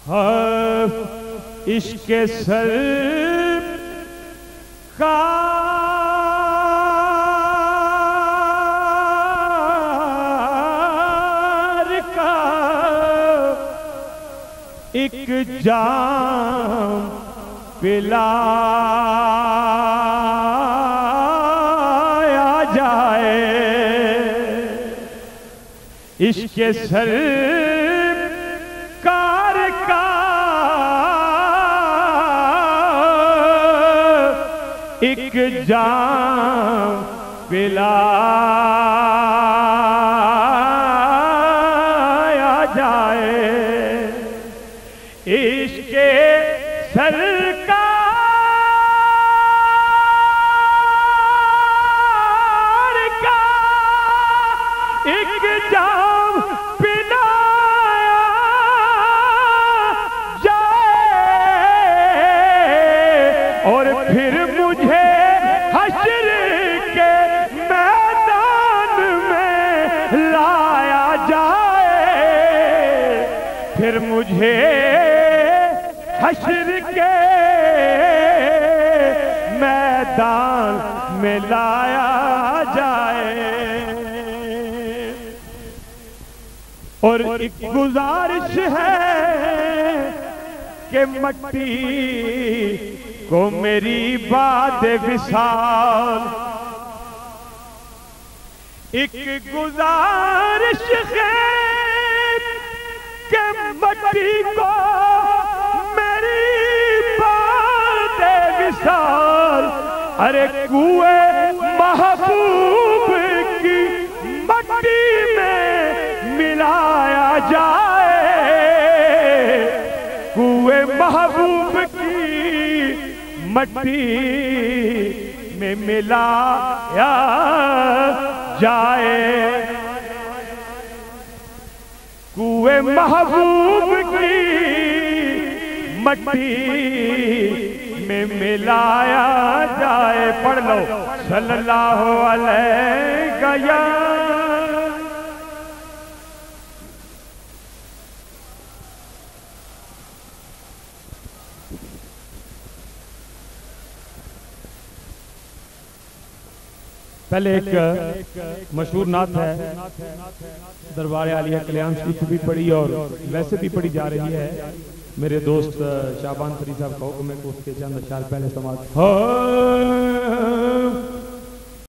हाँ, इश्क़ सरकार का एक जाम पिलाया जाए। इश्क़ सरकार का एक जाम पिलाया जाए। इश्क़ सरकार का एक जाम पिलाया जाए और फिर मुझे हश्र के मैदान में लाया जाए। फिर मुझे हश्र के मैदान में लाया जाए। और एक गुजारिश है कि मट्टी को मेरी बात विसाल। एक गुजारिश है कि मट्टी को मेरी बात विसाल। अरे कुए महबूब की मट्टी में मिलाया जाए। कुए महबूब की मट्टी में मिलाया जाए। कुए महबूब की मट्टी में मिलाया जाए। पढ़ लो सल्लल्लाहु अलैहि पहले एक मशहूर नात है दरबार आलिया कल्याण शरीफ भी पढ़ी और वैसे भी पढ़ी जा रही है। मेरे दोस्त शाबान फरीद साहब का हुक्म है को उसके चंद अशार पहले समाज